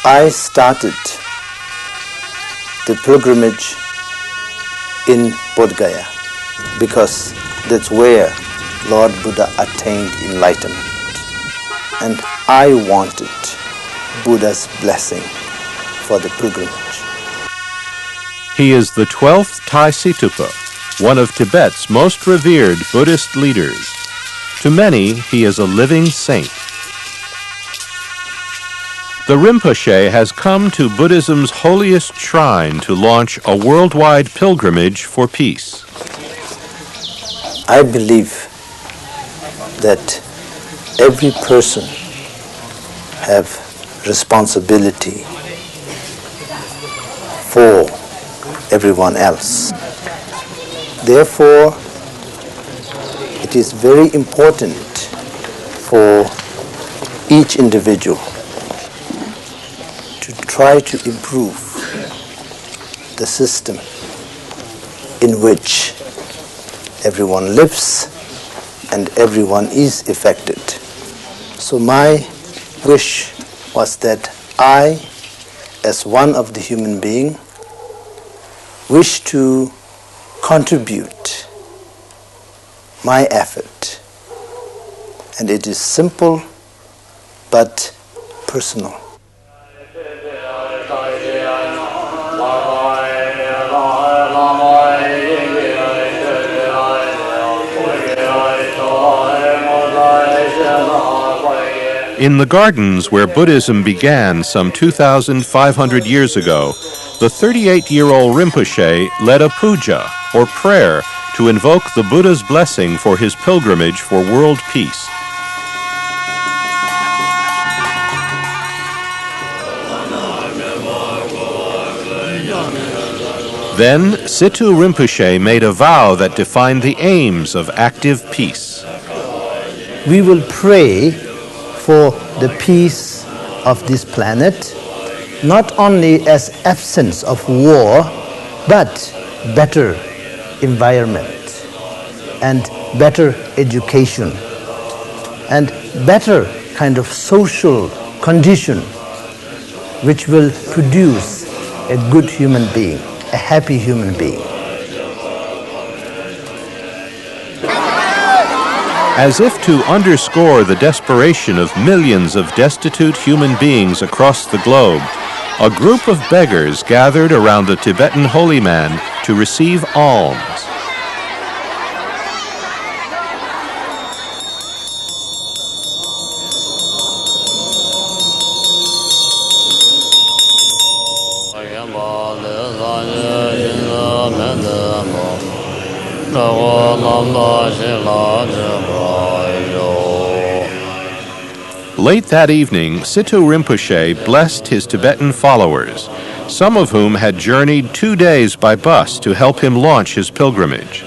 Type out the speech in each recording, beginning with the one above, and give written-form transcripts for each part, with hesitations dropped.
I started the pilgrimage in Bodh Gaya because that's where Lord Buddha attained enlightenment. And I wanted Buddha's blessing for the pilgrimage. He is the 12th Thai Situpa, one of Tibet's most revered Buddhist leaders. To many, he is a living saint. The Rinpoche has come to Buddhism's holiest shrine to launch a worldwide pilgrimage for peace. I believe that every person have responsibility for everyone else. Therefore, it is very important for each individual to try to improve the system in which everyone lives and everyone is affected. So my wish was that I, as one of the human beings, wish to contribute my effort. And it is simple but personal. In the gardens where Buddhism began some 2,500 years ago, the 38-year-old Rinpoche led a puja, or prayer, to invoke the Buddha's blessing for his pilgrimage for world peace. Then, Situ Rinpoche made a vow that defined the aims of active peace. We will pray for the peace of this planet, not only as absence of war, but better environment and better education and better kind of social condition which will produce a good human being, a happy human being. As if to underscore the desperation of millions of destitute human beings across the globe, a group of beggars gathered around the Tibetan holy man to receive alms. Late that evening, Situ Rinpoche blessed his Tibetan followers, some of whom had journeyed 2 days by bus to help him launch his pilgrimage.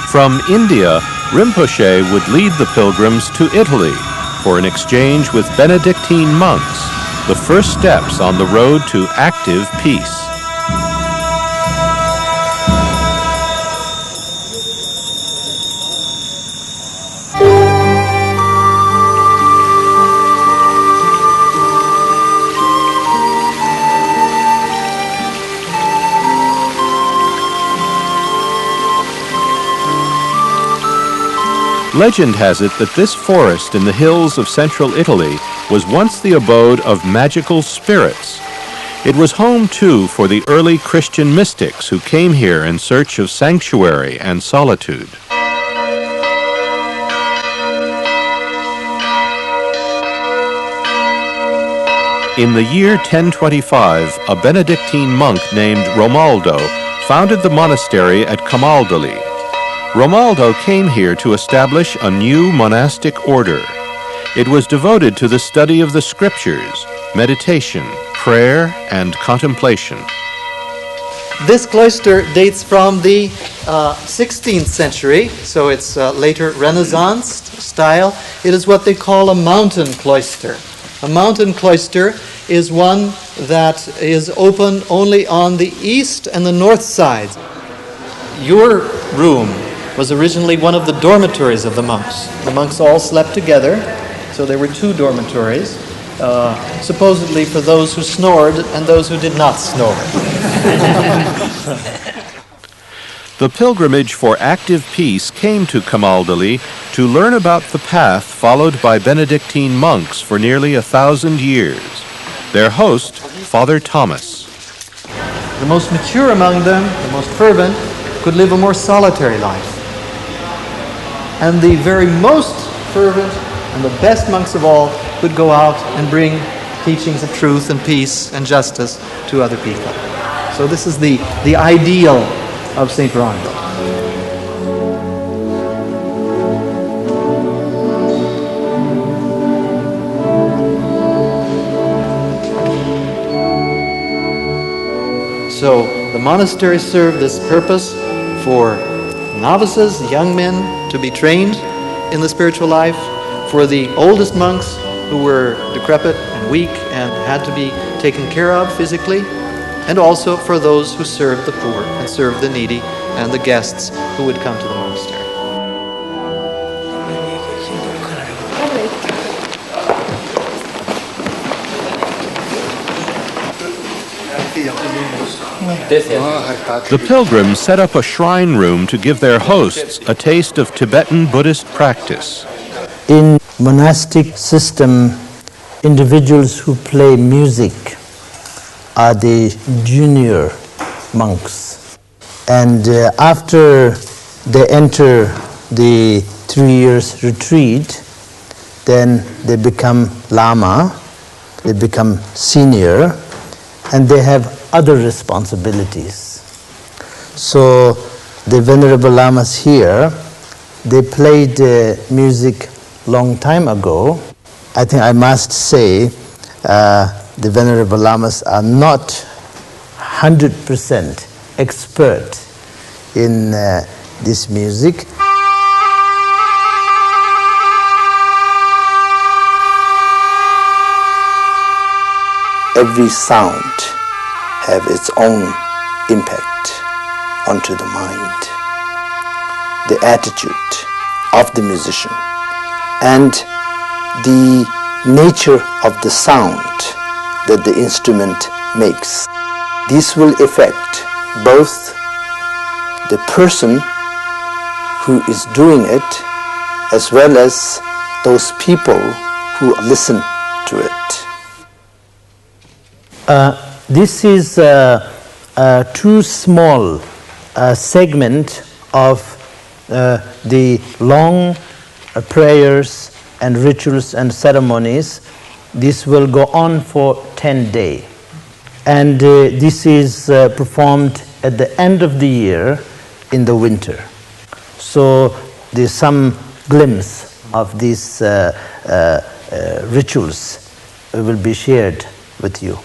From India, Rinpoche would lead the pilgrims to Italy for an exchange with Benedictine monks, the first steps on the road to active peace. Legend has it that this forest in the hills of central Italy was once the abode of magical spirits. It was home, too, for the early Christian mystics who came here in search of sanctuary and solitude. In the year 1025, a Benedictine monk named Romaldo founded the monastery at Camaldoli. Romaldo came here to establish a new monastic order. It was devoted to the study of the scriptures, meditation, prayer, and contemplation. This cloister dates from the 16th century, so it's later Renaissance style. It is what they call a mountain cloister. A mountain cloister is one that is open only on the east and the north sides. Your room was originally one of the dormitories of the monks. The monks all slept together, So there were two dormitories, supposedly for those who snored and those who did not snore. The pilgrimage for active peace came to Camaldoli to learn about the path followed by Benedictine monks for nearly 1,000 years. Their host, Father Thomas. The most mature among them, the most fervent, could live a more solitary life. And the very most fervent and the best monks of all would go out and bring teachings of truth and peace and justice to other people. So this is the ideal of St. Veronica. So the monastery served this purpose for novices, young men, to be trained in the spiritual life, for the oldest monks who were decrepit and weak and had to be taken care of physically, and also for those who served the poor and served the needy and the guests who would come to the monastery. The pilgrims set up a shrine room to give their hosts a taste of Tibetan Buddhist practice. In monastic system, individuals who play music are the junior monks. And after they enter the 3 years retreat, then they become Lama, they become senior, and they have other responsibilities. So the Venerable Lamas here, they played music long time ago. I think I must say the Venerable Lamas are not 100% expert in this music. Every sound have its own impact onto the mind, the attitude of the musician, and the nature of the sound that the instrument makes. This will affect both the person who is doing it as well as those people who listen to it. This is too small segment of the long prayers and rituals and ceremonies. This will go on for 10 days. And this is performed at the end of the year in the winter. So there's some glimpse of these rituals will be shared with you.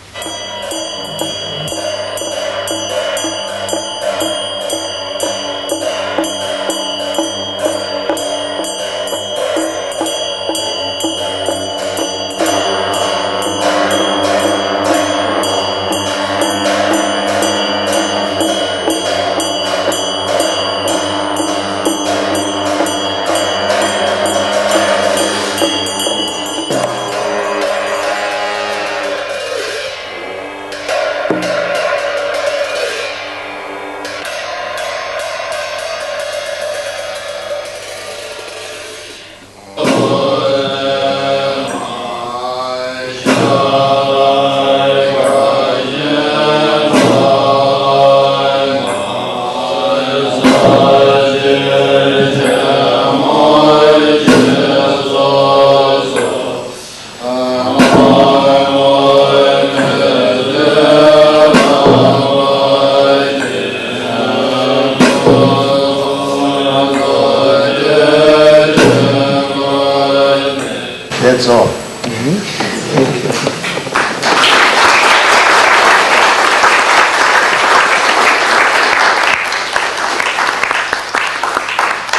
That's all.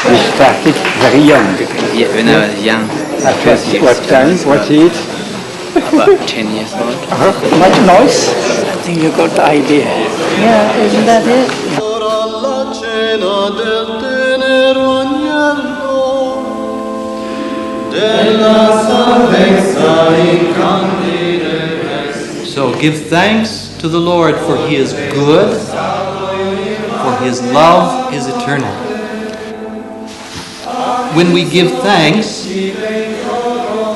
We started very young. Yeah, when I was young. At what time? What age? About 10 years old. Much noise? I think you got the idea. Yeah, isn't that it? Della So give thanks to the Lord, for He is good, for His love is eternal. When we give thanks,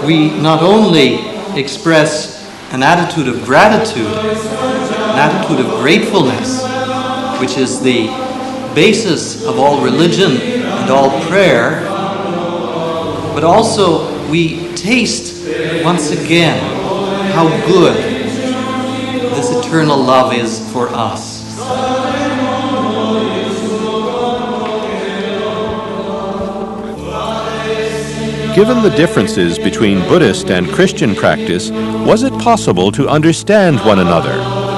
we not only express an attitude of gratitude, an attitude of gratefulness, which is the basis of all religion and all prayer, but also we taste once again how good this eternal love is for us. Given the differences between Buddhist and Christian practice, was it possible to understand one another?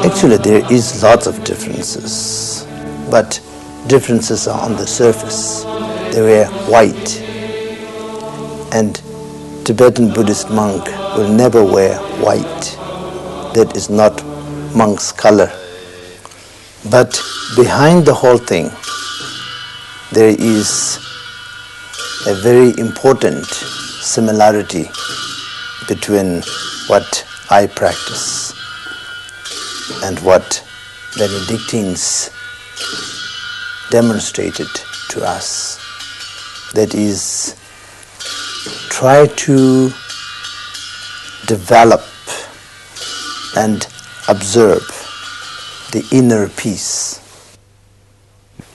Actually, there is lots of differences, but differences are on the surface. They were white, and Tibetan Buddhist monk will never wear white. That is not monk's color. But behind the whole thing, there is a very important similarity between what I practice and what Benedictines demonstrated to us. That is, try to develop and observe the inner peace.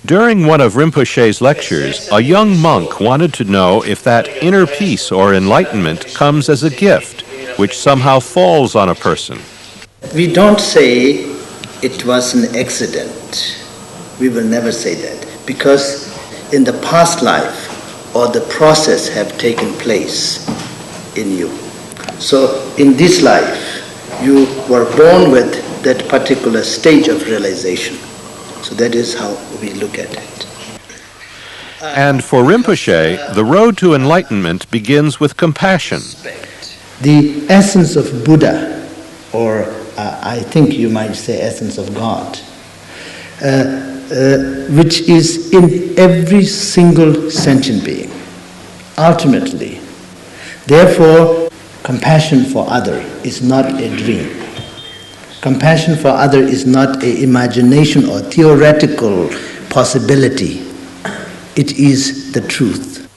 During one of Rinpoche's lectures, a young monk wanted to know if that inner peace or enlightenment comes as a gift, which somehow falls on a person. We don't say it was an accident. We will never say that, because in the past life or the process have taken place in you. So in this life, you were born with that particular stage of realization. So that is how we look at it. And for Rinpoche, the road to enlightenment begins with compassion. The essence of Buddha, or I think you might say essence of God, which is in every single sentient being, ultimately. Therefore, compassion for other is not a dream. Compassion for other is not an imagination or theoretical possibility. It is the truth.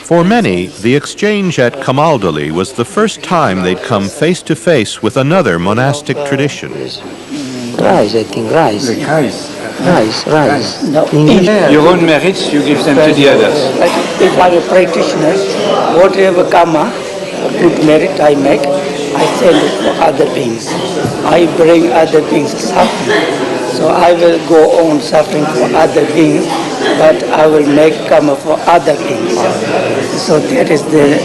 For many, the exchange at Kamaldali was the first time they'd come face to face with another monastic tradition. Rice, I think, rice. Like rice. Rice. No. Your own merits, you give them to the others. If I'm a practitioner, whatever karma, good merit I make, I send it for other beings. I bring other beings suffering. So I will go on suffering for other beings, but I will make karma for other beings. So that is the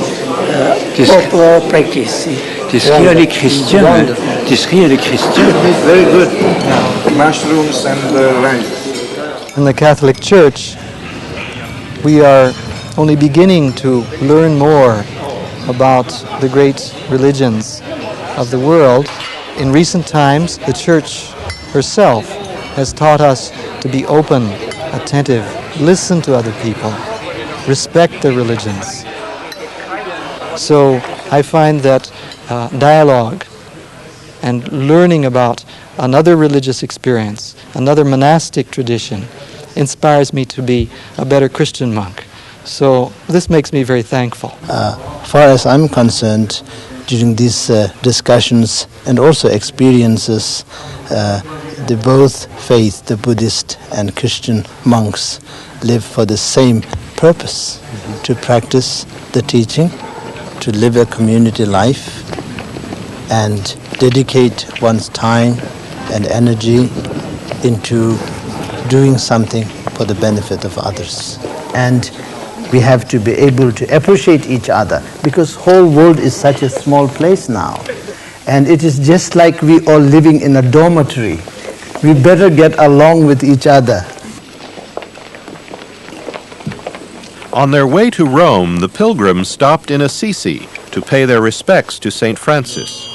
proper practice. It is really Christian. It is really Christian. Very good. Mushrooms and rice. In the Catholic Church, we are only beginning to learn more about the great religions of the world. In recent times, the Church herself has taught us to be open, attentive, listen to other people, respect their religions. So I find that dialogue and learning about another religious experience, another monastic tradition, inspires me to be a better Christian monk. So this makes me very thankful. Far as I'm concerned, during these discussions and also experiences, the both faith, the Buddhist and Christian monks, live for the same purpose, to practice the teaching, to live a community life, and dedicate one's time and energy into doing something for the benefit of others. And we have to be able to appreciate each other, because whole world is such a small place now. And it is just like we all living in a dormitory. We better get along with each other. On their way to Rome, the pilgrims stopped in Assisi to pay their respects to St. Francis.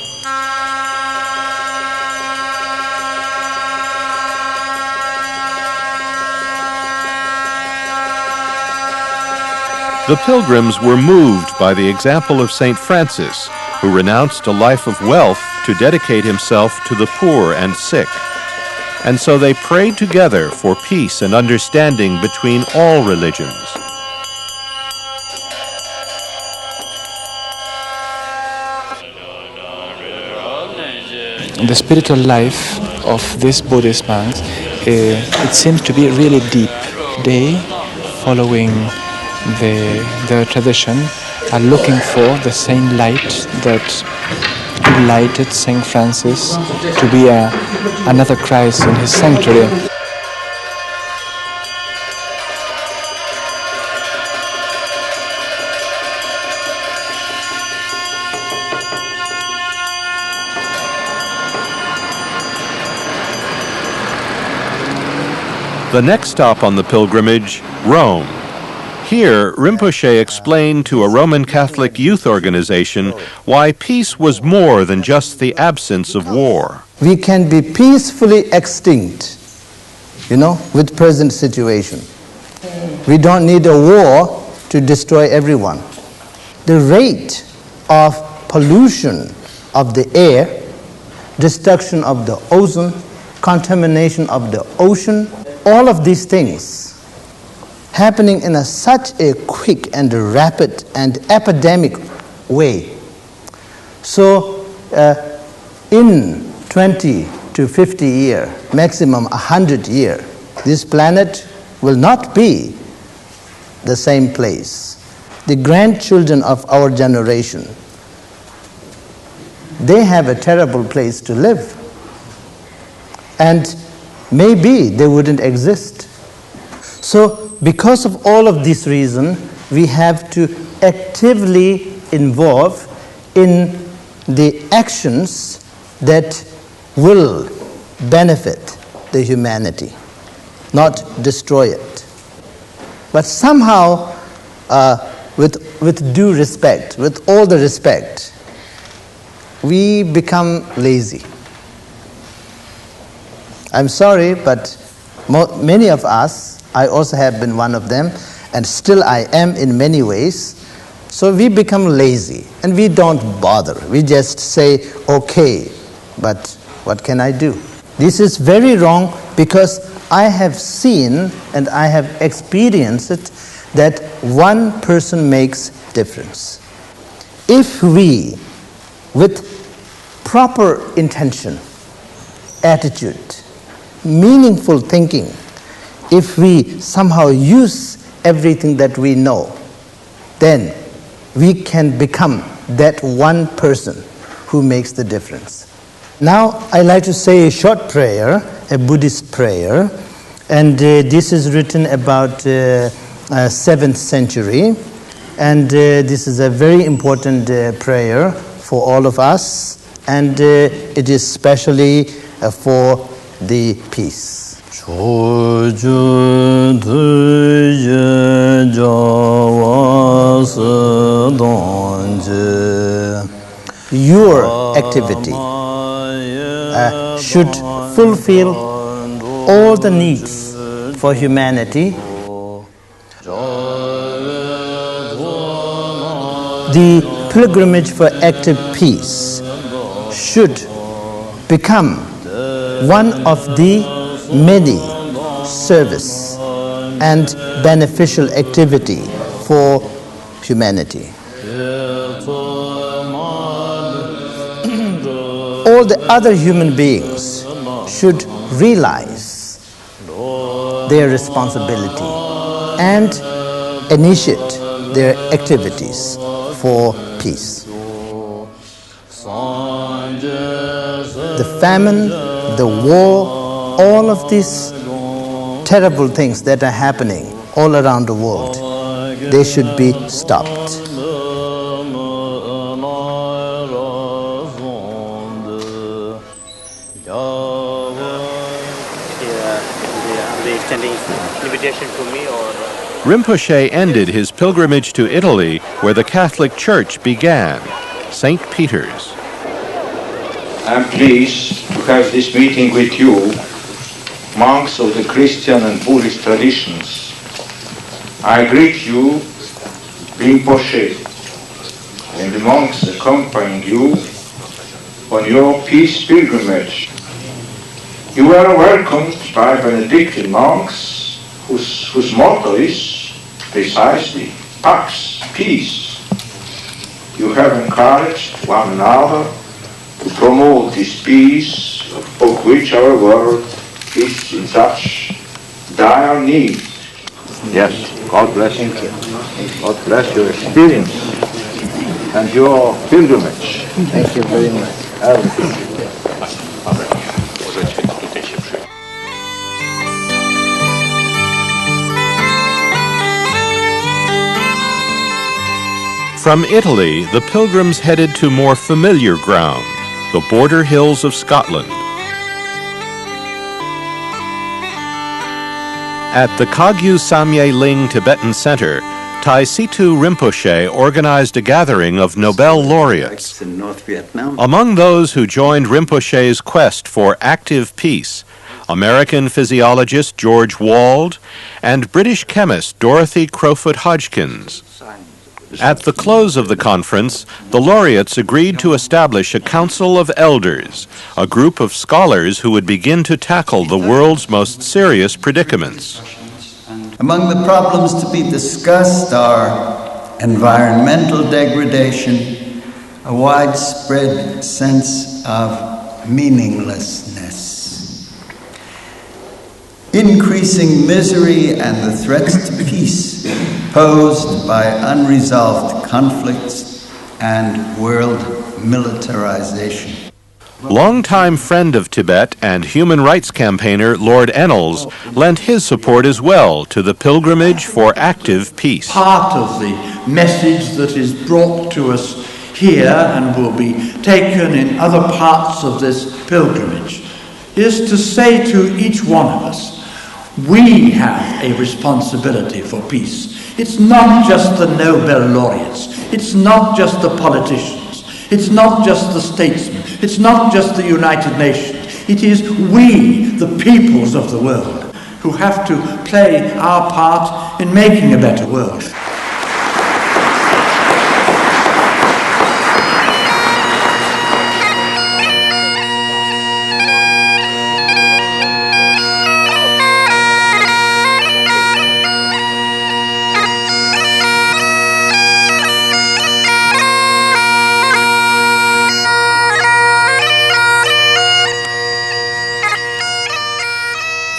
The pilgrims were moved by the example of St. Francis, who renounced a life of wealth to dedicate himself to the poor and sick. And so they prayed together for peace and understanding between all religions. The spiritual life of these Buddhist monks, it seems to be really deep. They, following their tradition, are looking for the same light that lighted St. Francis to be another Christ in his sanctuary. The next stop on the pilgrimage, Rome. Here, Rinpoche explained to a Roman Catholic youth organization why peace was more than just the absence of war. We can be peacefully extinct, with present situation. We don't need a war to destroy everyone. The rate of pollution of the air, destruction of the ozone, contamination of the ocean, all of these things happening in such a quick and rapid and epidemic way. So in 20 to 50 years, maximum 100 years, this planet will not be the same place. The grandchildren of our generation, they have a terrible place to live. And maybe they wouldn't exist. So because of all of these reasons, we have to actively involve in the actions that will benefit the humanity, not destroy it. But somehow, with due respect, with all the respect, we become lazy. I'm sorry, but many of us, I also have been one of them, and still I am in many ways. So we become lazy, and we don't bother. We just say, okay, but what can I do? This is very wrong, because I have seen and I have experienced it, that one person makes difference. If we, with proper intention, attitude, meaningful thinking, if we somehow use everything that we know, then we can become that one person who makes the difference. Now, I like to say a short prayer, a Buddhist prayer, and this is written about 7th century, and this is a very important prayer for all of us, and it is specially for the peace. Your activity should fulfill all the needs for humanity. The pilgrimage for active peace should become one of the many service and beneficial activity for humanity. All the other human beings should realize their responsibility and initiate their activities for peace. The famine, the war, all of these terrible things that are happening all around the world, they should be stopped. Rinpoche ended his pilgrimage to Italy, where the Catholic Church began, St. Peter's. I'm pleased to have this meeting with you, monks of the Christian and Buddhist traditions. I greet you Rinpoche and the monks accompanying you on your peace pilgrimage. You are welcomed by Benedictine monks whose motto is precisely Pax, peace. You have encouraged one another to promote this peace of which our world is in such dire need. Yes, God bless you. God bless your experience and your pilgrimage. Thank you very much. From Italy, the pilgrims headed to more familiar ground, the border hills of Scotland. At the Kagyu Samye Ling Tibetan Center, Tai Situ Rinpoche organized a gathering of Nobel laureates. In North Vietnam. Among those who joined Rinpoche's quest for active peace, American physiologist George Wald and British chemist Dorothy Crowfoot Hodgkins. At the close of the conference, the laureates agreed to establish a Council of Elders, a group of scholars who would begin to tackle the world's most serious predicaments. Among the problems to be discussed are environmental degradation, a widespread sense of meaninglessness, increasing misery and the threats to peace posed by unresolved conflicts and world militarization. Longtime friend of Tibet and human rights campaigner Lord Ennals lent his support as well to the pilgrimage for active peace. Part of the message that is brought to us here and will be taken in other parts of this pilgrimage is to say to each one of us, we have a responsibility for peace. It's not just the Nobel laureates. It's not just the politicians. It's not just the statesmen. It's not just the United Nations. It is we, the peoples of the world, who have to play our part in making a better world.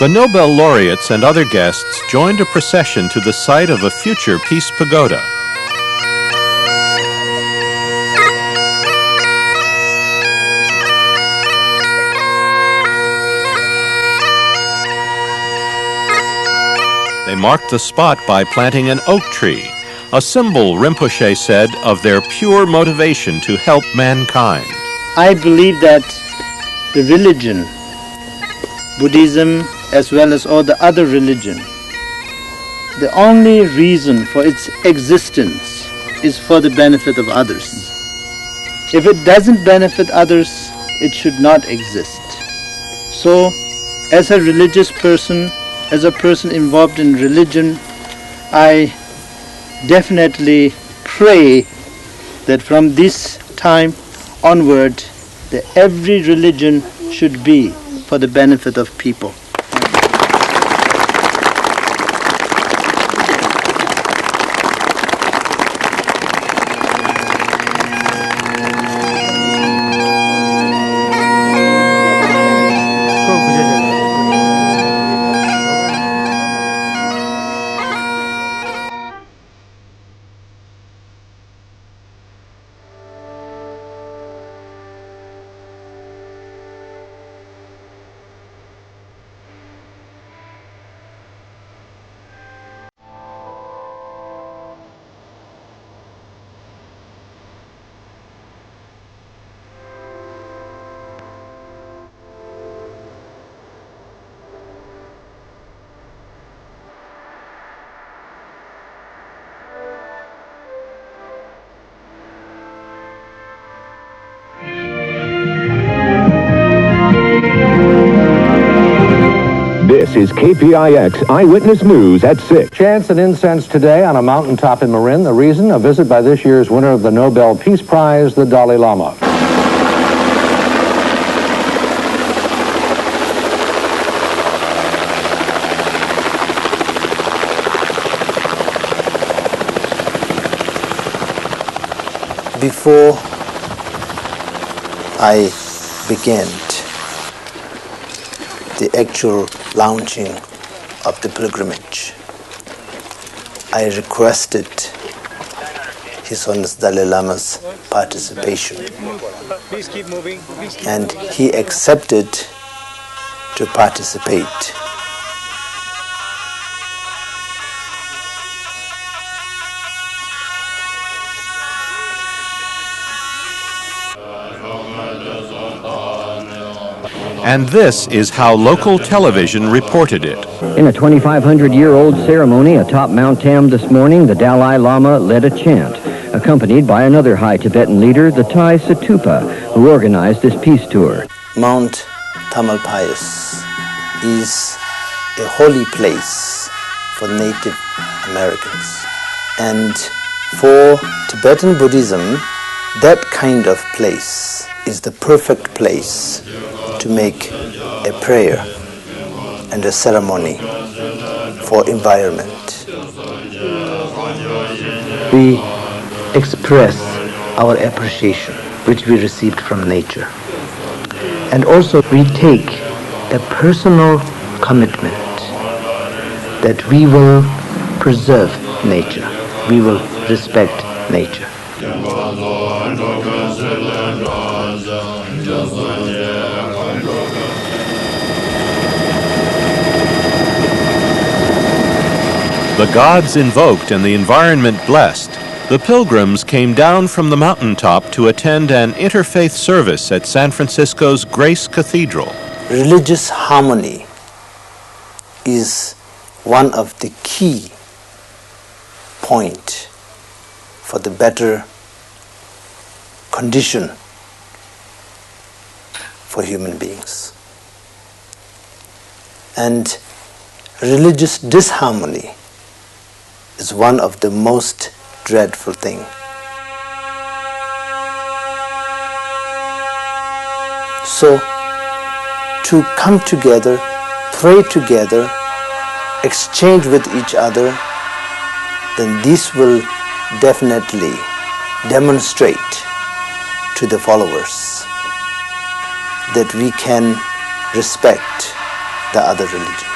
The Nobel laureates and other guests joined a procession to the site of a future peace pagoda. They marked the spot by planting an oak tree, a symbol, Rinpoche said, of their pure motivation to help mankind. I believe that the religion, Buddhism, as well as all the other religion, the only reason for its existence is for the benefit of others. If it doesn't benefit others, it should not exist. So, as a religious person, as a person involved in religion, I definitely pray that from this time onward, that every religion should be for the benefit of people. This is KPIX Eyewitness News at 6. Chants and incense today on a mountaintop in Marin. The reason, a visit by this year's winner of the Nobel Peace Prize, the Dalai Lama. Before I began the actual launching of the pilgrimage, I requested His Holiness Dalai Lama's participation. Please keep moving. And he accepted to participate. And this is how local television reported it. In a 2,500-year-old ceremony atop Mount Tam this morning, the Dalai Lama led a chant, accompanied by another high Tibetan leader, the Thai Situpa, who organized this peace tour. Mount Tamalpais is a holy place for Native Americans. And for Tibetan Buddhism, that kind of place is the perfect place to make a prayer and a ceremony for environment. We express our appreciation, which we received from nature. And also we take a personal commitment that we will preserve nature, we will respect nature. The gods invoked and the environment blessed, the pilgrims came down from the mountaintop to attend an interfaith service at San Francisco's Grace Cathedral. Religious harmony is one of the key points for the better condition for human beings. And religious disharmony is one of the most dreadful things. So, to come together, pray together, exchange with each other, then this will definitely demonstrate to the followers that we can respect the other religions.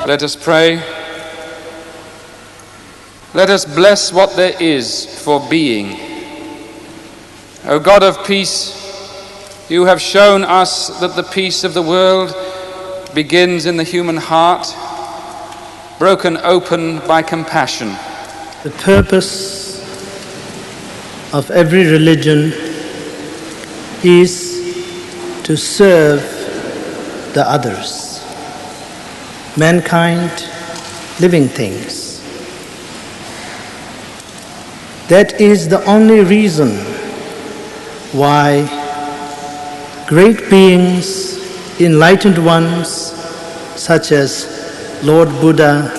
Let us pray. Let us bless what there is for being. O God of peace, you have shown us that the peace of the world begins in the human heart, broken open by compassion. The purpose of every religion is to serve the others. Mankind, living things. That is the only reason why great beings, enlightened ones, such as Lord Buddha,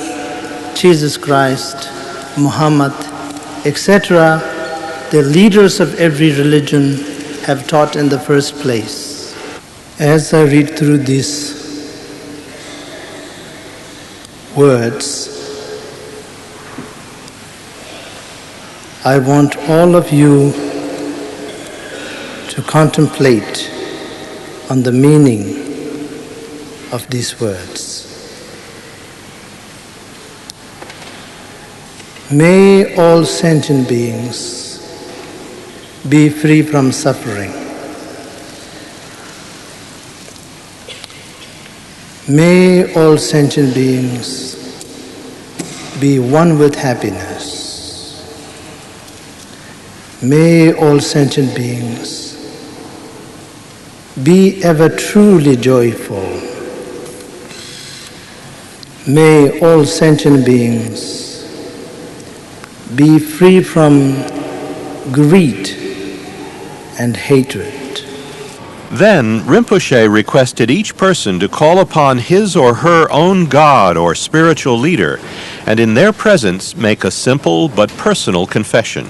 Jesus Christ, Muhammad, etc., the leaders of every religion have taught in the first place. As I read through these words, I want all of you to contemplate on the meaning of these words. May all sentient beings be free from suffering. May all sentient beings be one with happiness. May all sentient beings be ever truly joyful. May all sentient beings be free from greed and hatred. Then Rinpoche requested each person to call upon his or her own God or spiritual leader, and in their presence make a simple but personal confession.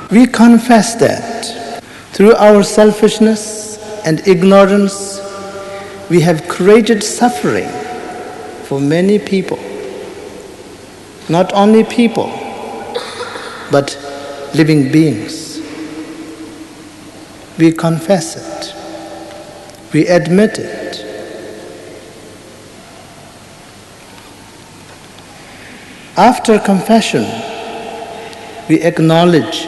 We confess that through our selfishness and ignorance, we have created suffering for many people. Not only people, but living beings. We confess it. We admit it. After confession, we acknowledge,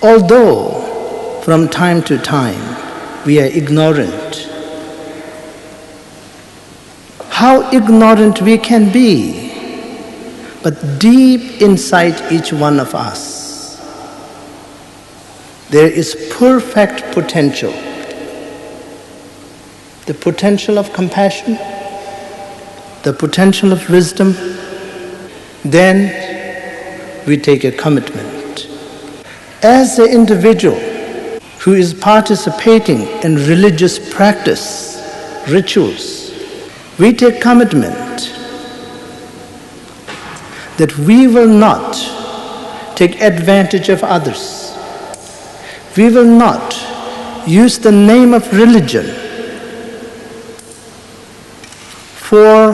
although from time to time we are ignorant, how ignorant we can be, but deep inside each one of us, there is perfect potential. The potential of compassion, the potential of wisdom. Then we take a commitment. As an individual who is participating in religious practice, rituals, we take commitment that we will not take advantage of others. We will not use the name of religion for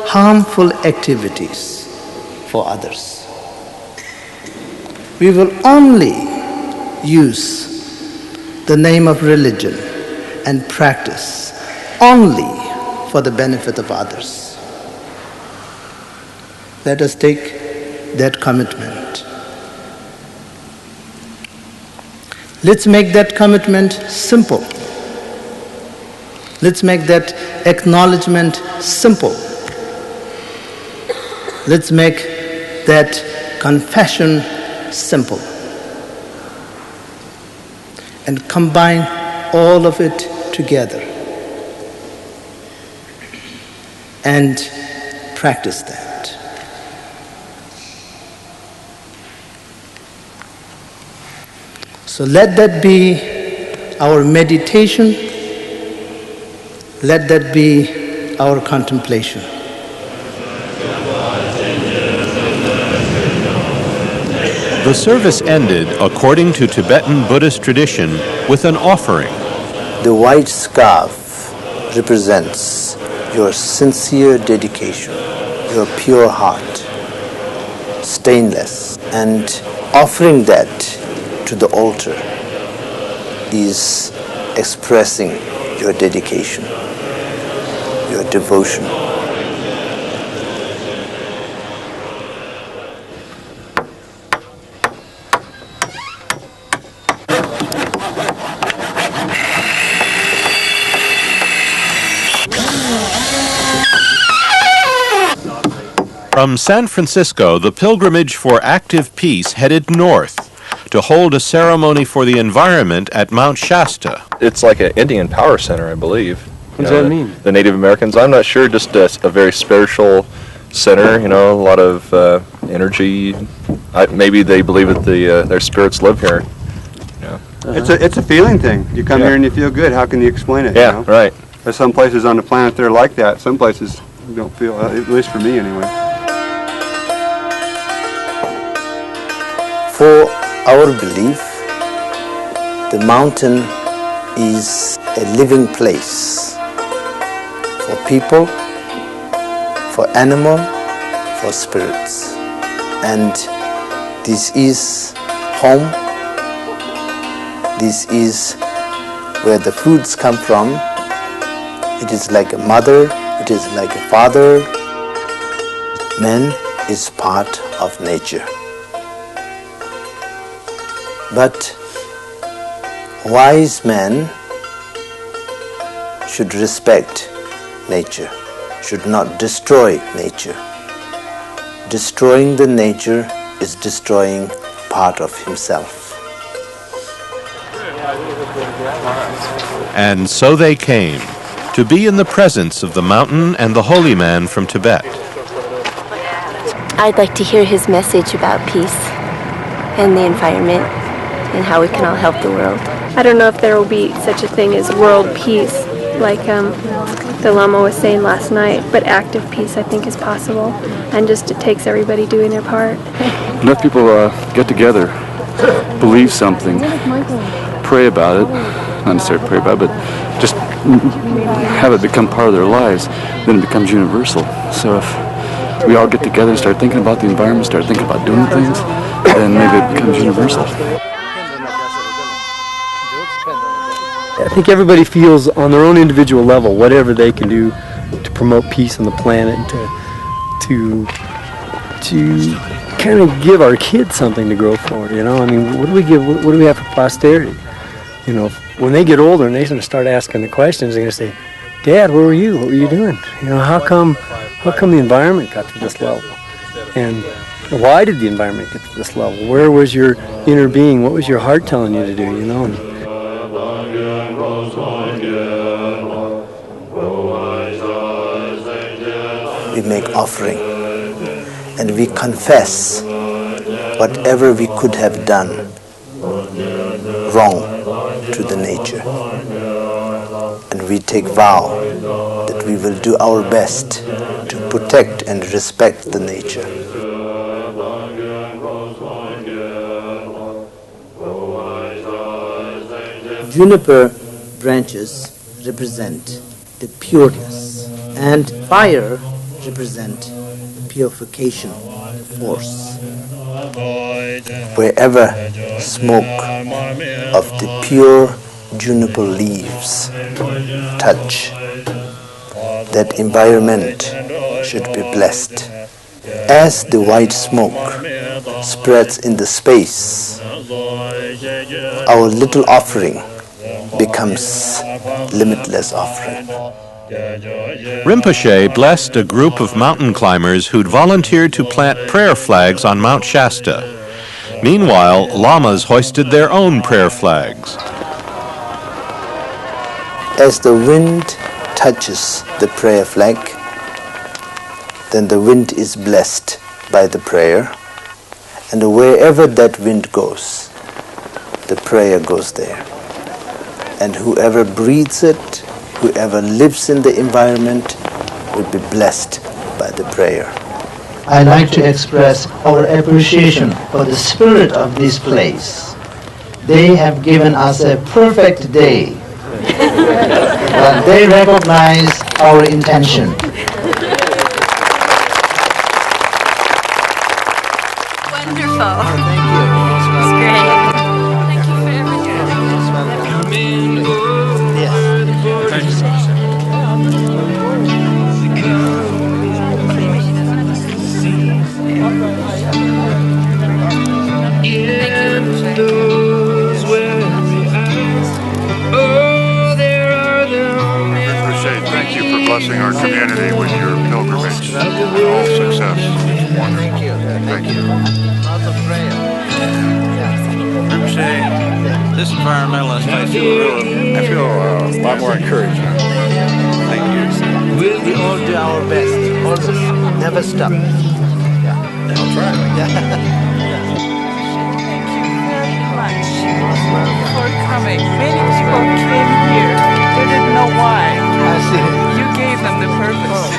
harmful activities for others. We will only use the name of religion and practice only for the benefit of others. Let us take that commitment. Let's make that commitment simple. Let's make that acknowledgement simple. Let's make that confession simple. And combine all of it together. And practice that. So let that be our meditation. Let that be our contemplation. The service ended, according to Tibetan Buddhist tradition, with an offering. The white scarf represents your sincere dedication, your pure heart, stainless, and offering that to the altar is expressing your dedication, your devotion. From San Francisco, the pilgrimage for active peace headed north to hold a ceremony for the environment at Mount Shasta. It's like an Indian power center, I believe. What does that mean? The Native Americans, I'm not sure, just a very spiritual center, a lot of energy. Maybe they believe that their spirits live here. Yeah. It's a feeling thing. You come here and you feel good. How can you explain it? Yeah, right. There's some places on the planet that are like that. Some places you don't feel, at least for me anyway. For our belief, the mountain is a living place for people, for animal, for spirits. And this is home. This is where the foods come from. It is like a mother, it is like a father. Man is part of nature. But wise men should respect nature, should not destroy nature. destroying the nature is destroying part of himself. And so they came, to be in the presence of the mountain and the holy man from Tibet. I'd like to hear his message about peace and the environment and how we can all help the world. I don't know if there will be such a thing as world peace, like the Lama was saying last night, but active peace I think is possible, and just it takes everybody doing their part. Let people get together, believe something, pray about it, not necessarily pray about it, but just have it become part of their lives, then it becomes universal. So if we all get together and start thinking about the environment, start thinking about doing things, then maybe it becomes universal. I think everybody feels on their own individual level whatever they can do to promote peace on the planet and to kind of give our kids something to grow for, you know? I mean, what do we have for posterity? You know, when they get older and they're going to start asking the questions, they're going to say, Dad, where were you? What were you doing? You know, how come the environment got to this level? And why did the environment get to this level? Where was your inner being? What was your heart telling you to do, you know? We make offering and we confess whatever we could have done wrong to the nature, and we take vow that we will do our best to protect and respect the nature. Juniper branches represent the pureness, and fire represent purification, force. Wherever smoke of the pure juniper leaves touch, that environment should be blessed. As the white smoke spreads in the space, our little offering becomes limitless offering. Rinpoche blessed a group of mountain climbers who'd volunteered to plant prayer flags on Mount Shasta. Meanwhile, lamas hoisted their own prayer flags. As the wind touches the prayer flag, then the wind is blessed by the prayer, and wherever that wind goes, the prayer goes there. And whoever breathes it, whoever lives in the environment will be blessed by the prayer. I'd like to express our appreciation for the spirit of this place. They have given us a perfect day, but they recognize our intention. Wonderful. Thank you. It's great. Thank you for everything. Thank you for blessing our community with your pilgrimage and all success. It's wonderful. Thank you. Lots of prayer. Rinpoche, this environmentalist, I feel a lot more encouraged. Thank you. We all do our best. Also, never stop. Yeah. I'll try. Much for coming. Many people came here. They didn't know why. I see. You gave them the purpose.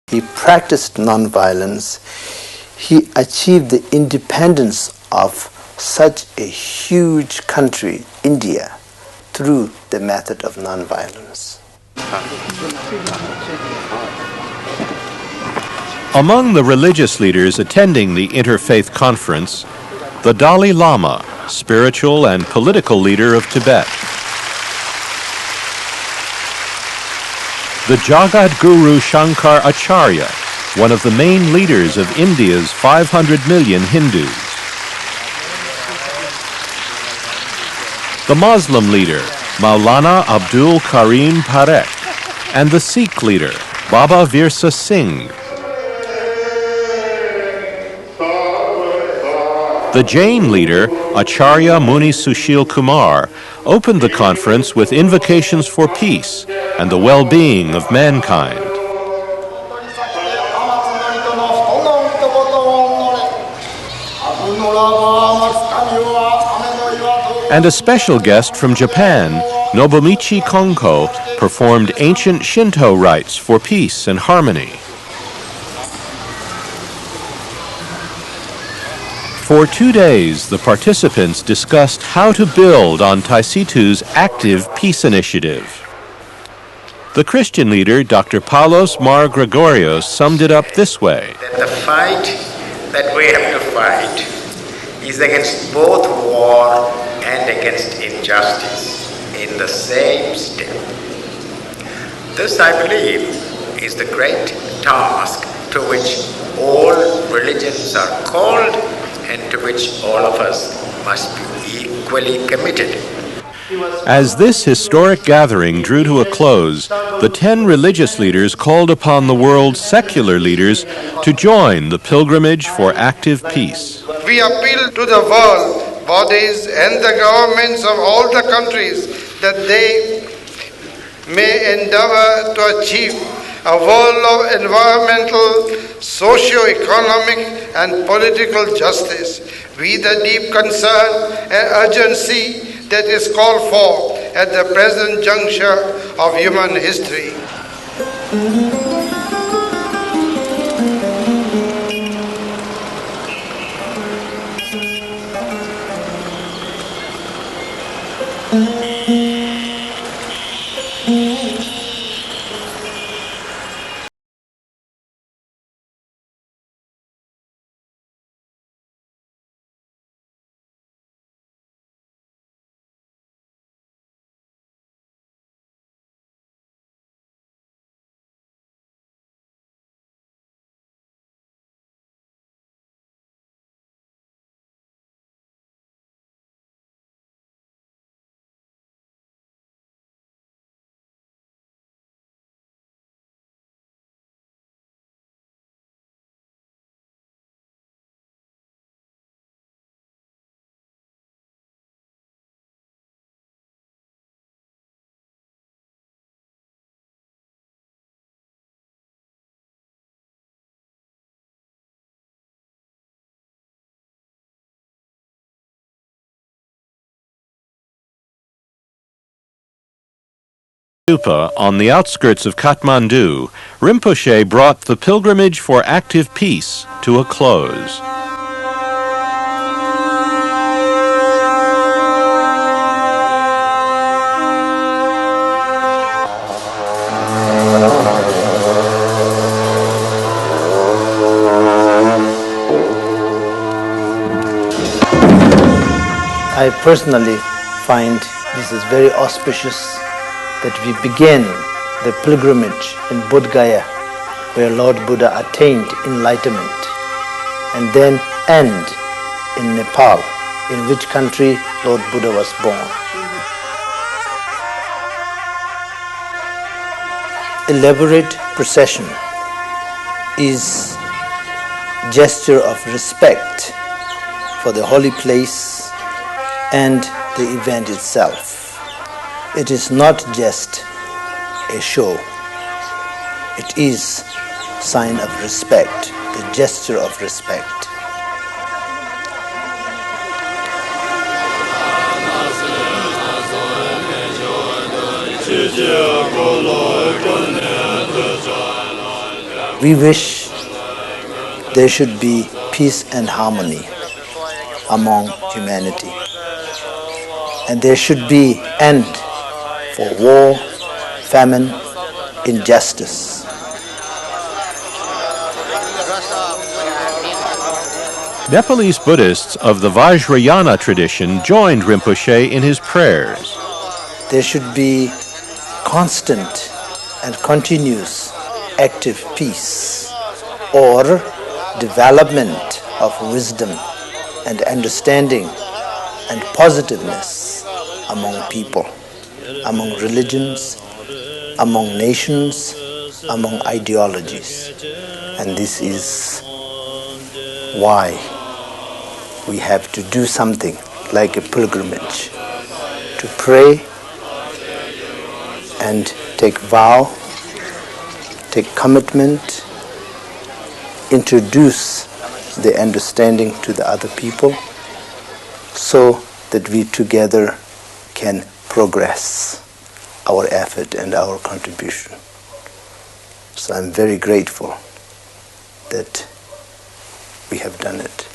he practiced nonviolence, he achieved the independence of such a huge country, India, through the method of nonviolence. Among the religious leaders attending the Interfaith Conference, the Dalai Lama, spiritual and political leader of Tibet. The Jagat Guru Shankar Acharya, one of the main leaders of India's 500 million Hindus. The Muslim leader, Maulana Abdul Karim Parekh, and the Sikh leader, Baba Virsa Singh. The Jain leader, Acharya Muni Sushil Kumar, opened the conference with invocations for peace and the well-being of mankind. And a special guest from Japan, Nobumichi Konko, performed ancient Shinto rites for peace and harmony. For 2 days, the participants discussed how to build on Taisitu's active peace initiative. The Christian leader, Dr. Paulos Mar Gregorios, summed it up this way. The fight that we have to fight is against both war and against injustice in the same step. This, I believe, is the great task to which all religions are called and to which all of us must be equally committed. As this historic gathering drew to a close, the 10 religious leaders called upon the world's secular leaders to join the pilgrimage for active peace. We appeal to the world, bodies and the governments of all the countries that they may endeavor to achieve a world of environmental, socio-economic and political justice with the deep concern and urgency that is called for at the present juncture of human history. Stupa, on the outskirts of Kathmandu, Rinpoche brought the pilgrimage for active peace to a close. I personally find this is very auspicious that we begin the pilgrimage in Bodh Gaya, where Lord Buddha attained enlightenment, and then end in Nepal, in which country Lord Buddha was born. Elaborate procession is gesture of respect for the holy place and the event itself. It is not just a show. It is sign of respect, a gesture of respect. We wish there should be peace and harmony among humanity. And there should be end for war, famine, injustice. Nepalese Buddhists of the Vajrayana tradition joined Rinpoche in his prayers. There should be constant and continuous active peace or development of wisdom and understanding and positiveness among people, among religions, among nations, among ideologies. And this is why we have to do something like a pilgrimage, to pray and take vow, take commitment, introduce the understanding to the other people so that we together can progress our effort and our contribution. So I'm very grateful that we have done it.